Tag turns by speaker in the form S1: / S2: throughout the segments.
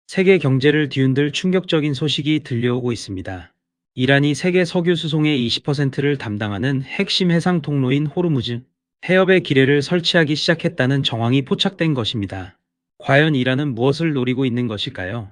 S1: 세계 경제를 뒤흔들 충격적인 소식이 들려오고 있습니다. 이란이 세계 석유 수송의 20%를 담당하는 핵심 해상 통로인 호르무즈 해협에 기뢰를 설치하기 시작했다는 정황이 포착된 것입니다. 과연 이란은 무엇을 노리고 있는 것일까요?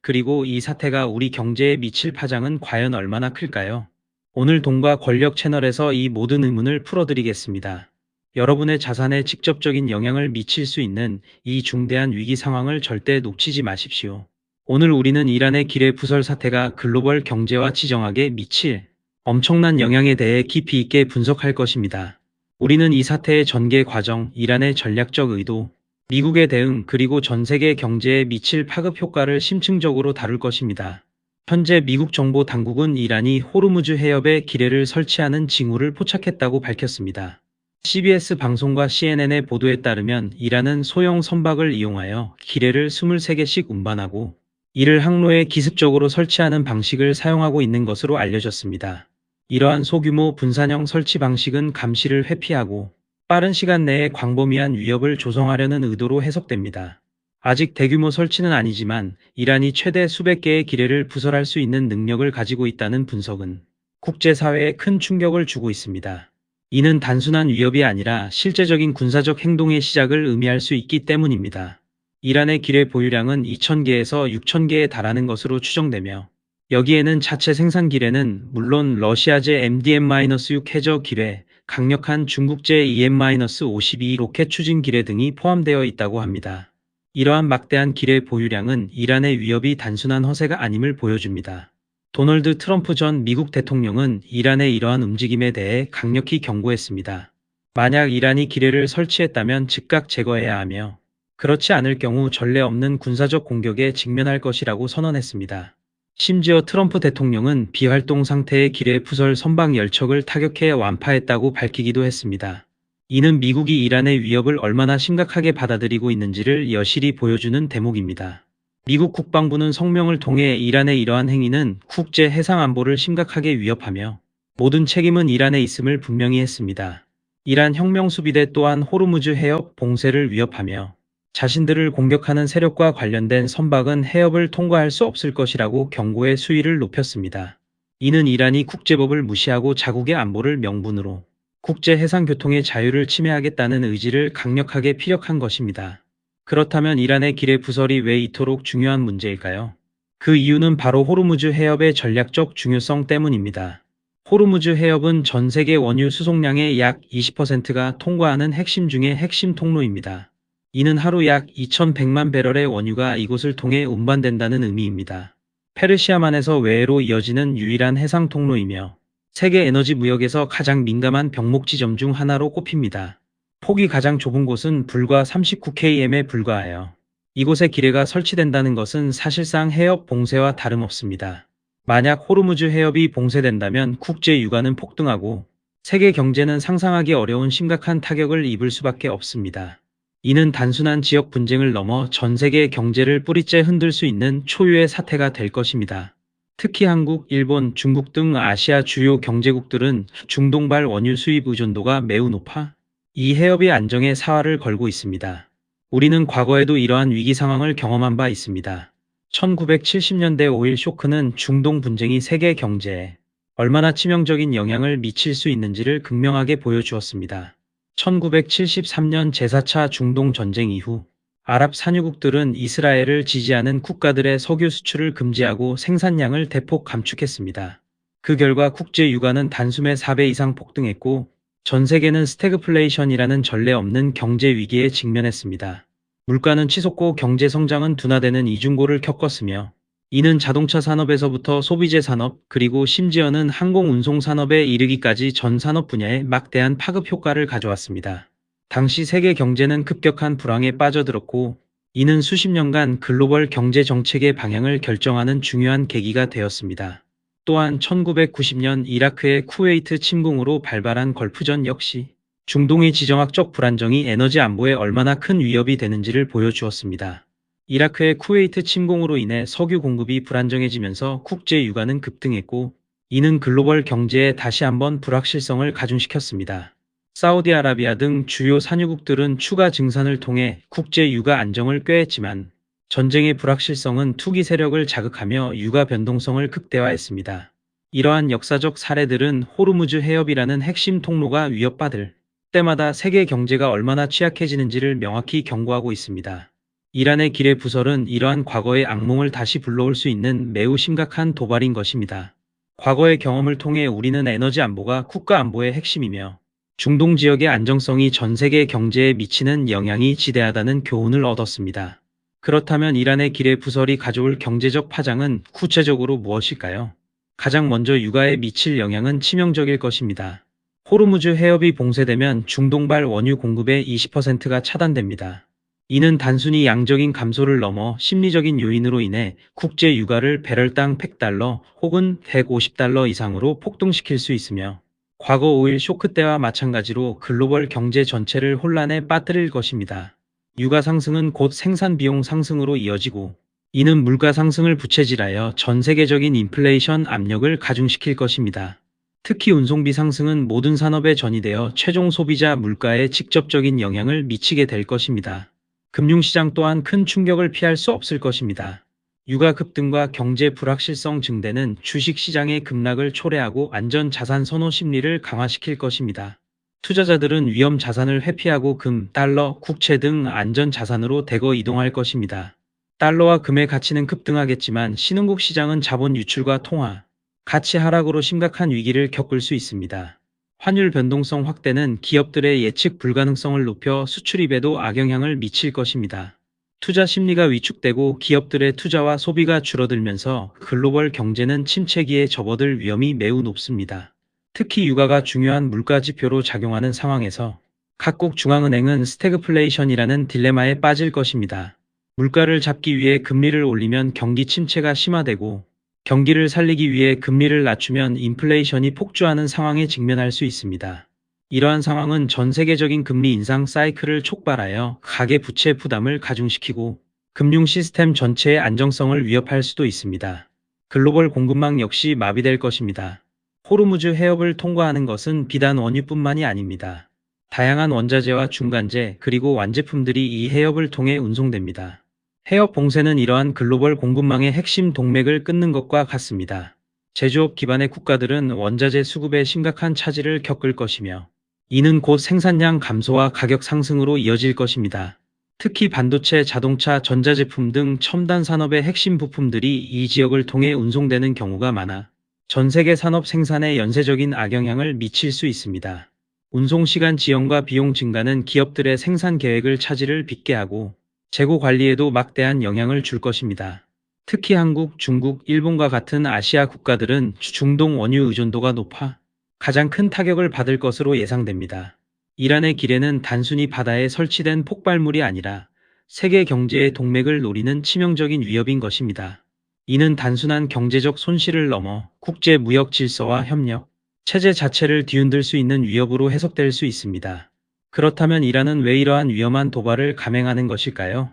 S1: 그리고 이 사태가 우리 경제에 미칠 파장은 과연 얼마나 클까요? 오늘 돈과 권력 채널에서 이 모든 의문을 풀어드리겠습니다. 여러분의 자산에 직접적인 영향을 미칠 수 있는 이 중대한 위기 상황을 절대 놓치지 마십시오. 오늘 우리는 이란의 기뢰 부설 사태가 글로벌 경제와 지정학에 미칠 엄청난 영향에 대해 깊이 있게 분석할 것입니다. 우리는 이 사태의 전개 과정, 이란의 전략적 의도, 미국의 대응, 그리고 전 세계 경제에 미칠 파급 효과를 심층적으로 다룰 것입니다. 현재 미국 정보 당국은 이란이 호르무즈 해협에 기뢰를 설치하는 징후를 포착했다고 밝혔습니다. CBS 방송과 CNN의 보도에 따르면 이란은 소형 선박을 이용하여 기뢰를 23개씩 운반하고 이를 항로에 기습적으로 설치하는 방식을 사용하고 있는 것으로 알려졌습니다. 이러한 소규모 분산형 설치 방식은 감시를 회피하고 빠른 시간 내에 광범위한 위협을 조성하려는 의도로 해석됩니다. 아직 대규모 설치는 아니지만 이란이 최대 수백 개의 기뢰를 부설할 수 있는 능력을 가지고 있다는 분석은 국제사회에 큰 충격을 주고 있습니다. 이는 단순한 위협이 아니라 실제적인 군사적 행동의 시작을 의미할 수 있기 때문입니다. 이란의 기뢰 보유량은 2,000개에서 6,000개에 달하는 것으로 추정되며 여기에는 자체 생산 기뢰는 물론 러시아제 MDM-6 해저 기뢰, 강력한 중국제 EM-52 로켓 추진 기뢰 등이 포함되어 있다고 합니다. 이러한 막대한 기뢰 보유량은 이란의 위협이 단순한 허세가 아님을 보여줍니다. 도널드 트럼프 전 미국 대통령은 이란의 이러한 움직임에 대해 강력히 경고했습니다. 만약 이란이 기뢰를 설치했다면 즉각 제거해야 하며 그렇지 않을 경우 전례 없는 군사적 공격에 직면할 것이라고 선언했습니다. 심지어 트럼프 대통령은 비활동 상태의 기뢰 부설 선박 10척을 타격해 완파했다고 밝히기도 했습니다. 이는 미국이 이란의 위협을 얼마나 심각하게 받아들이고 있는지를 여실히 보여주는 대목입니다. 미국 국방부는 성명을 통해 이란의 이러한 행위는 국제 해상 안보를 심각하게 위협하며 모든 책임은 이란에 있음을 분명히 했습니다. 이란 혁명수비대 또한 호르무즈 해협 봉쇄를 위협하며 자신들을 공격하는 세력과 관련된 선박은 해협을 통과할 수 없을 것이라고 경고의 수위를 높였습니다. 이는 이란이 국제법을 무시하고 자국의 안보를 명분으로 국제 해상 교통의 자유를 침해하겠다는 의지를 강력하게 피력한 것입니다. 그렇다면 이란의 기뢰 부설이 왜 이토록 중요한 문제일까요? 그 이유는 바로 호르무즈 해협의 전략적 중요성 때문입니다. 호르무즈 해협은 전 세계 원유 수송량의 약 20%가 통과하는 핵심 중의 핵심 통로입니다. 이는 하루 약 2,100만 배럴의 원유가 이곳을 통해 운반된다는 의미입니다. 페르시아만에서 외해로 이어지는 유일한 해상 통로이며 세계 에너지 무역에서 가장 민감한 병목 지점 중 하나로 꼽힙니다. 폭이 가장 좁은 곳은 불과 39km에 불과하여 이곳에 기뢰가 설치된다는 것은 사실상 해협 봉쇄와 다름없습니다. 만약 호르무즈 해협이 봉쇄된다면 국제 유가는 폭등하고 세계 경제는 상상하기 어려운 심각한 타격을 입을 수밖에 없습니다. 이는 단순한 지역 분쟁을 넘어 전 세계 경제를 뿌리째 흔들 수 있는 초유의 사태가 될 것입니다. 특히 한국, 일본, 중국 등 아시아 주요 경제국들은 중동발 원유 수입 의존도가 매우 높아 이 해협의 안정에 사활을 걸고 있습니다. 우리는 과거에도 이러한 위기 상황을 경험한 바 있습니다. 1970년대 오일 쇼크는 중동 분쟁이 세계 경제에 얼마나 치명적인 영향을 미칠 수 있는지를 극명하게 보여주었습니다. 1973년 제4차 중동 전쟁 이후 아랍 산유국들은 이스라엘을 지지하는 국가들의 석유 수출을 금지하고 생산량을 대폭 감축했습니다. 그 결과 국제 유가는 단숨에 4배 이상 폭등했고 전 세계는 스태그플레이션이라는 전례 없는 경제 위기에 직면했습니다. 물가는 치솟고 경제 성장은 둔화되는 이중고를 겪었으며 이는 자동차 산업에서부터 소비재 산업 그리고 심지어는 항공운송 산업에 이르기까지 전 산업 분야에 막대한 파급 효과를 가져왔습니다. 당시 세계 경제는 급격한 불황에 빠져들었고 이는 수십 년간 글로벌 경제 정책의 방향을 결정하는 중요한 계기가 되었습니다. 또한 1990년 이라크의 쿠웨이트 침공으로 발발한 걸프전 역시 중동의 지정학적 불안정이 에너지 안보에 얼마나 큰 위협이 되는지를 보여주었습니다. 이라크의 쿠웨이트 침공으로 인해 석유 공급이 불안정해지면서 국제 유가는 급등했고 이는 글로벌 경제에 다시 한번 불확실성을 가중시켰습니다. 사우디아라비아 등 주요 산유국들은 추가 증산을 통해 국제 유가 안정을 꾀했지만 전쟁의 불확실성은 투기 세력을 자극하며 유가 변동성을 극대화했습니다. 이러한 역사적 사례들은 호르무즈 해협이라는 핵심 통로가 위협받을 때마다 세계 경제가 얼마나 취약해지는지를 명확히 경고하고 있습니다. 이란의 길의 부설은 이러한 과거의 악몽을 다시 불러올 수 있는 매우 심각한 도발인 것입니다. 과거의 경험을 통해 우리는 에너지 안보가 국가 안보의 핵심이며 중동 지역의 안정성이 전 세계 경제에 미치는 영향이 지대하다는 교훈을 얻었습니다. 그렇다면 이란의 길의 부설이 가져올 경제적 파장은 구체적으로 무엇일까요? 가장 먼저 유가에 미칠 영향은 치명적일 것입니다. 호르무즈 해협이 봉쇄되면 중동발 원유 공급의 20%가 차단됩니다. 이는 단순히 양적인 감소를 넘어 심리적인 요인으로 인해 국제 유가를 배럴당 100달러 혹은 150달러 이상으로 폭등시킬 수 있으며 과거 오일 쇼크 때와 마찬가지로 글로벌 경제 전체를 혼란에 빠뜨릴 것입니다. 유가 상승은 곧 생산 비용 상승으로 이어지고 이는 물가 상승을 부채질하여 전 세계적인 인플레이션 압력을 가중시킬 것입니다. 특히 운송비 상승은 모든 산업에 전이되어 최종 소비자 물가에 직접적인 영향을 미치게 될 것입니다. 금융시장 또한 큰 충격을 피할 수 없을 것입니다. 유가 급등과 경제 불확실성 증대는 주식시장의 급락을 초래하고 안전자산 선호 심리를 강화시킬 것입니다. 투자자들은 위험 자산을 회피하고 금, 달러, 국채 등 안전자산으로 대거 이동할 것입니다. 달러와 금의 가치는 급등하겠지만 신흥국 시장은 자본 유출과 통화, 가치 하락으로 심각한 위기를 겪을 수 있습니다. 환율 변동성 확대는 기업들의 예측 불가능성을 높여 수출입에도 악영향을 미칠 것입니다. 투자 심리가 위축되고 기업들의 투자와 소비가 줄어들면서 글로벌 경제는 침체기에 접어들 위험이 매우 높습니다. 특히 유가가 중요한 물가 지표로 작용하는 상황에서 각국 중앙은행은 스태그플레이션이라는 딜레마에 빠질 것입니다. 물가를 잡기 위해 금리를 올리면 경기 침체가 심화되고 경기를 살리기 위해 금리를 낮추면 인플레이션이 폭주하는 상황에 직면할 수 있습니다. 이러한 상황은 전 세계적인 금리 인상 사이클을 촉발하여 가계 부채 부담을 가중시키고 금융 시스템 전체의 안정성을 위협할 수도 있습니다. 글로벌 공급망 역시 마비될 것입니다. 호르무즈 해협을 통과하는 것은 비단 원유뿐만이 아닙니다. 다양한 원자재와 중간재 그리고 완제품들이 이 해협을 통해 운송됩니다. 해협 봉쇄는 이러한 글로벌 공급망의 핵심 동맥을 끊는 것과 같습니다. 제조업 기반의 국가들은 원자재 수급에 심각한 차질을 겪을 것이며 이는 곧 생산량 감소와 가격 상승으로 이어질 것입니다. 특히 반도체, 자동차, 전자제품 등 첨단 산업의 핵심 부품들이 이 지역을 통해 운송되는 경우가 많아 전 세계 산업 생산에 연쇄적인 악영향을 미칠 수 있습니다. 운송시간 지연과 비용 증가는 기업들의 생산 계획을 차질을 빚게 하고 재고 관리에도 막대한 영향을 줄 것입니다. 특히 한국, 중국, 일본과 같은 아시아 국가들은 중동 원유 의존도가 높아 가장 큰 타격을 받을 것으로 예상됩니다. 이란의 길에는 단순히 바다에 설치된 폭발물이 아니라 세계 경제의 동맥을 노리는 치명적인 위협인 것입니다. 이는 단순한 경제적 손실을 넘어 국제 무역 질서와 협력, 체제 자체를 뒤흔들 수 있는 위협으로 해석될 수 있습니다. 그렇다면 이란은 왜 이러한 위험한 도발을 감행하는 것일까요?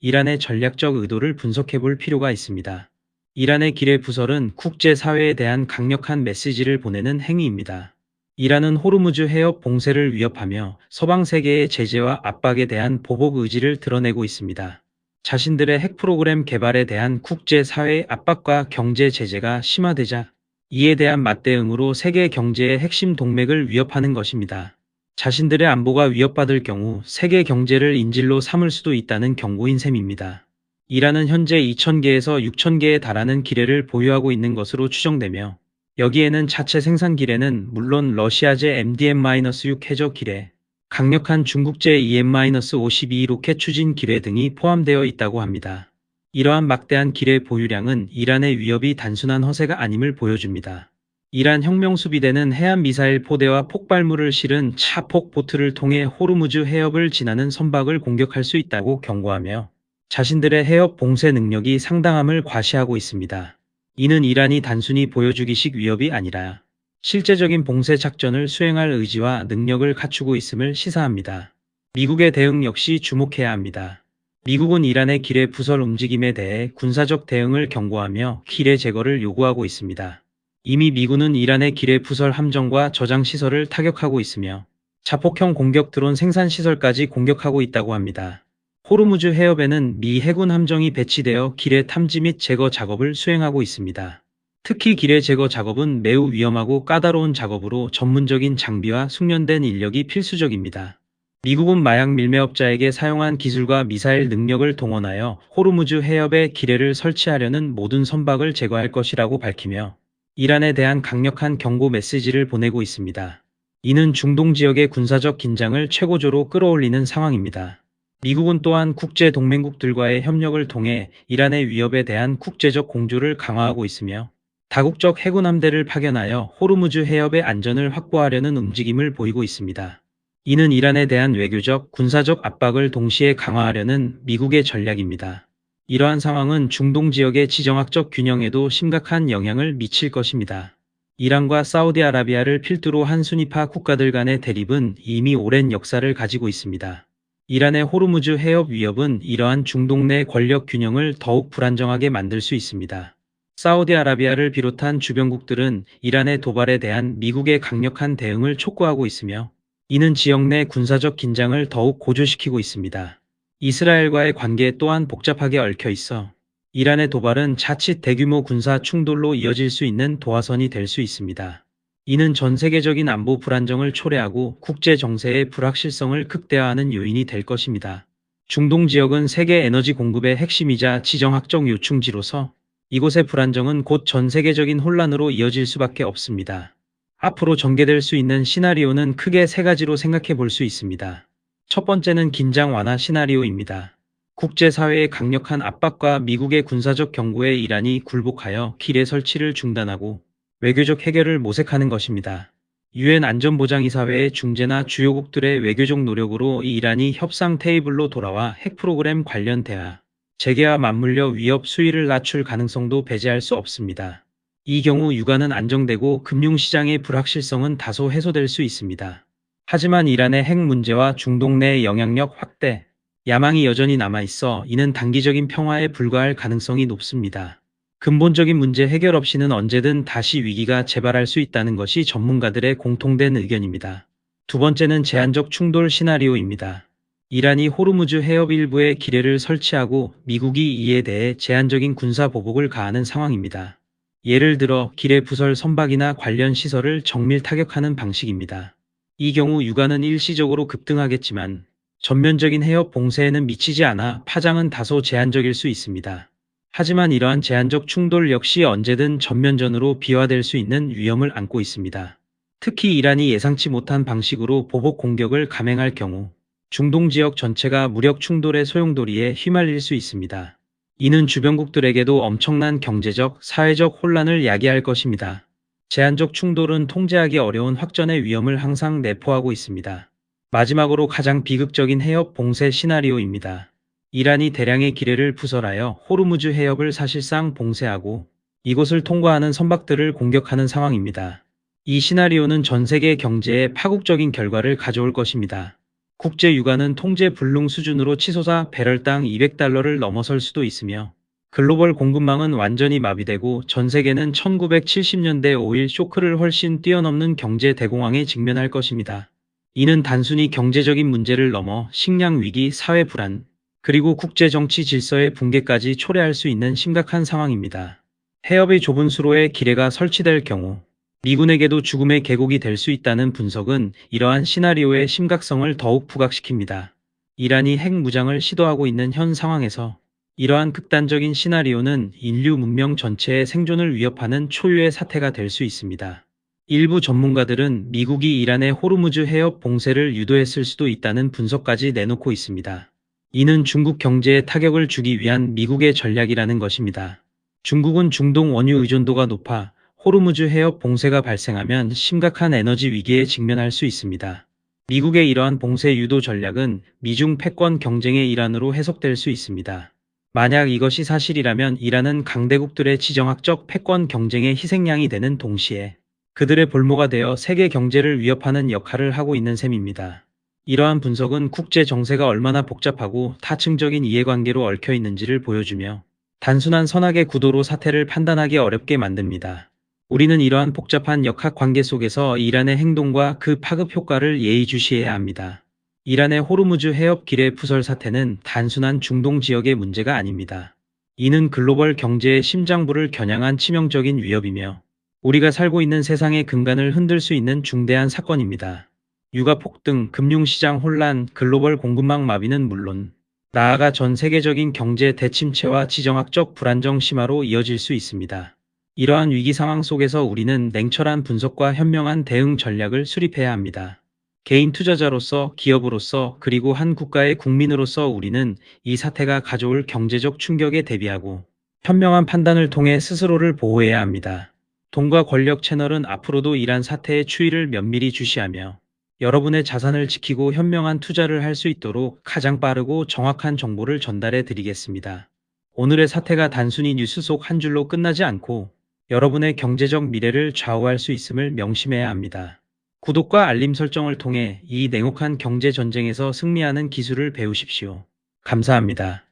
S1: 이란의 전략적 의도를 분석해 볼 필요가 있습니다. 이란의 길의 부설은 국제사회에 대한 강력한 메시지를 보내는 행위입니다. 이란은 호르무즈 해협 봉쇄를 위협하며 서방 세계의 제재와 압박에 대한 보복 의지를 드러내고 있습니다. 자신들의 핵 프로그램 개발에 대한 국제사회의 압박과 경제 제재가 심화되자 이에 대한 맞대응으로 세계 경제의 핵심 동맥을 위협하는 것입니다. 자신들의 안보가 위협받을 경우 세계 경제를 인질로 삼을 수도 있다는 경고인 셈입니다. 이란은 현재 2,000개에서 6,000개에 달하는 기뢰를 보유하고 있는 것으로 추정되며 여기에는 자체 생산 기뢰는 물론 러시아제 MDM-6 해저 기뢰, 강력한 중국제 EM-52 로켓 추진 기뢰 등이 포함되어 있다고 합니다. 이러한 막대한 기뢰 보유량은 이란의 위협이 단순한 허세가 아님을 보여줍니다. 이란 혁명수비대는 해안미사일 포대와 폭발물을 실은 차폭 보트를 통해 호르무즈 해협을 지나는 선박을 공격할 수 있다고 경고하며 자신들의 해협 봉쇄 능력이 상당함을 과시하고 있습니다. 이는 이란이 단순히 보여주기식 위협이 아니라 실제적인 봉쇄 작전을 수행할 의지와 능력을 갖추고 있음을 시사합니다. 미국의 대응 역시 주목해야 합니다. 미국은 이란의 기뢰 부설 움직임에 대해 군사적 대응을 경고하며 기뢰 제거를 요구하고 있습니다. 이미 미군은 이란의 기뢰 부설 함정과 저장 시설을 타격하고 있으며 자폭형 공격 드론 생산 시설까지 공격하고 있다고 합니다. 호르무즈 해협에는 미 해군 함정이 배치되어 기뢰 탐지 및 제거 작업을 수행하고 있습니다. 특히 기뢰 제거 작업은 매우 위험하고 까다로운 작업으로 전문적인 장비와 숙련된 인력이 필수적입니다. 미국은 마약 밀매업자에게 사용한 기술과 미사일 능력을 동원하여 호르무즈 해협에 기뢰를 설치하려는 모든 선박을 제거할 것이라고 밝히며 이란에 대한 강력한 경고 메시지를 보내고 있습니다. 이는 중동 지역의 군사적 긴장을 최고조로 끌어올리는 상황입니다. 미국은 또한 국제 동맹국들과의 협력을 통해 이란의 위협에 대한 국제적 공조를 강화하고 있으며 다국적 해군 함대를 파견하여 호르무즈 해협의 안전을 확보하려는 움직임을 보이고 있습니다. 이는 이란에 대한 외교적, 군사적 압박을 동시에 강화하려는 미국의 전략입니다. 이러한 상황은 중동 지역의 지정학적 균형에도 심각한 영향을 미칠 것입니다. 이란과 사우디아라비아를 필두로 한 순위파 국가들 간의 대립은 이미 오랜 역사를 가지고 있습니다. 이란의 호르무즈 해협 위협은 이러한 중동 내 권력 균형을 더욱 불안정하게 만들 수 있습니다. 사우디아라비아를 비롯한 주변국들은 이란의 도발에 대한 미국의 강력한 대응을 촉구하고 있으며 이는 지역 내 군사적 긴장을 더욱 고조시키고 있습니다. 이스라엘과의 관계 또한 복잡하게 얽혀 있어 이란의 도발은 자칫 대규모 군사 충돌로 이어질 수 있는 도화선이 될 수 있습니다. 이는 전 세계적인 안보 불안정을 초래하고 국제 정세의 불확실성을 극대화하는 요인이 될 것입니다. 중동 지역은 세계 에너지 공급의 핵심이자 지정학적 요충지로서 이곳의 불안정은 곧 전 세계적인 혼란으로 이어질 수밖에 없습니다. 앞으로 전개될 수 있는 시나리오는 크게 세 가지로 생각해 볼 수 있습니다. 첫 번째는 긴장 완화 시나리오입니다. 국제사회의 강력한 압박과 미국의 군사적 경고에 이란이 굴복하여 기뢰 설치를 중단하고 외교적 해결을 모색하는 것입니다. 유엔 안전보장이사회의 중재나 주요국들의 외교적 노력으로 이란이 협상 테이블로 돌아와 핵 프로그램 관련 대화, 재개와 맞물려 위협 수위를 낮출 가능성도 배제할 수 없습니다. 이 경우 유가는 안정되고 금융시장의 불확실성은 다소 해소될 수 있습니다. 하지만 이란의 핵 문제와 중동 내 영향력 확대, 야망이 여전히 남아있어 이는 단기적인 평화에 불과할 가능성이 높습니다. 근본적인 문제 해결 없이는 언제든 다시 위기가 재발할 수 있다는 것이 전문가들의 공통된 의견입니다. 두 번째는 제한적 충돌 시나리오입니다. 이란이 호르무즈 해협 일부에 기뢰를 설치하고 미국이 이에 대해 제한적인 군사 보복을 가하는 상황입니다. 예를 들어 기뢰 부설 선박이나 관련 시설을 정밀 타격하는 방식입니다. 이 경우 유가는 일시적으로 급등하겠지만 전면적인 해협 봉쇄에는 미치지 않아 파장은 다소 제한적일 수 있습니다. 하지만 이러한 제한적 충돌 역시 언제든 전면전으로 비화될 수 있는 위험을 안고 있습니다. 특히 이란이 예상치 못한 방식으로 보복 공격을 감행할 경우 중동 지역 전체가 무력 충돌의 소용돌이에 휘말릴 수 있습니다. 이는 주변국들에게도 엄청난 경제적, 사회적 혼란을 야기할 것입니다. 제한적 충돌은 통제하기 어려운 확전의 위험을 항상 내포하고 있습니다. 마지막으로 가장 비극적인 해협 봉쇄 시나리오입니다. 이란이 대량의 기뢰를 부설하여 호르무즈 해협을 사실상 봉쇄하고 이곳을 통과하는 선박들을 공격하는 상황입니다. 이 시나리오는 전 세계 경제에 파국적인 결과를 가져올 것입니다. 국제 유가는 통제 불능 수준으로 치솟아 배럴당 200달러를 넘어설 수도 있으며 글로벌 공급망은 완전히 마비되고 전 세계는 1970년대 오일 쇼크를 훨씬 뛰어넘는 경제 대공황에 직면할 것입니다. 이는 단순히 경제적인 문제를 넘어 식량 위기, 사회 불안, 그리고 국제 정치 질서의 붕괴까지 초래할 수 있는 심각한 상황입니다. 해협의 좁은 수로에 기뢰가 설치될 경우 미군에게도 죽음의 계곡이 될 수 있다는 분석은 이러한 시나리오의 심각성을 더욱 부각시킵니다. 이란이 핵 무장을 시도하고 있는 현 상황에서 이러한 극단적인 시나리오는 인류 문명 전체의 생존을 위협하는 초유의 사태가 될 수 있습니다. 일부 전문가들은 미국이 이란의 호르무즈 해협 봉쇄를 유도했을 수도 있다는 분석까지 내놓고 있습니다. 이는 중국 경제에 타격을 주기 위한 미국의 전략이라는 것입니다. 중국은 중동 원유 의존도가 높아 호르무즈 해협 봉쇄가 발생하면 심각한 에너지 위기에 직면할 수 있습니다. 미국의 이러한 봉쇄 유도 전략은 미중 패권 경쟁의 일환으로 해석될 수 있습니다. 만약 이것이 사실이라면 이란은 강대국들의 지정학적 패권 경쟁의 희생양이 되는 동시에 그들의 볼모가 되어 세계 경제를 위협하는 역할을 하고 있는 셈입니다. 이러한 분석은 국제 정세가 얼마나 복잡하고 타층적인 이해관계로 얽혀 있는지를 보여주며 단순한 선악의 구도로 사태를 판단하기 어렵게 만듭니다. 우리는 이러한 복잡한 역학 관계 속에서 이란의 행동과 그 파급 효과를 예의주시해야 합니다. 이란의 호르무즈 해협 길의 부설 사태는 단순한 중동 지역의 문제가 아닙니다. 이는 글로벌 경제의 심장부를 겨냥한 치명적인 위협이며 우리가 살고 있는 세상의 근간을 흔들 수 있는 중대한 사건입니다. 유가 폭등, 금융시장 혼란, 글로벌 공급망 마비는 물론 나아가 전 세계적인 경제 대침체와 지정학적 불안정 심화로 이어질 수 있습니다. 이러한 위기 상황 속에서 우리는 냉철한 분석과 현명한 대응 전략을 수립해야 합니다. 개인 투자자로서, 기업으로서, 그리고 한 국가의 국민으로서 우리는 이 사태가 가져올 경제적 충격에 대비하고 현명한 판단을 통해 스스로를 보호해야 합니다. 돈과 권력 채널은 앞으로도 이란 사태의 추이를 면밀히 주시하며 여러분의 자산을 지키고 현명한 투자를 할 수 있도록 가장 빠르고 정확한 정보를 전달해 드리겠습니다. 오늘의 사태가 단순히 뉴스 속 한 줄로 끝나지 않고 여러분의 경제적 미래를 좌우할 수 있음을 명심해야 합니다. 구독과 알림 설정을 통해 이 냉혹한 경제 전쟁에서 승리하는 기술을 배우십시오. 감사합니다.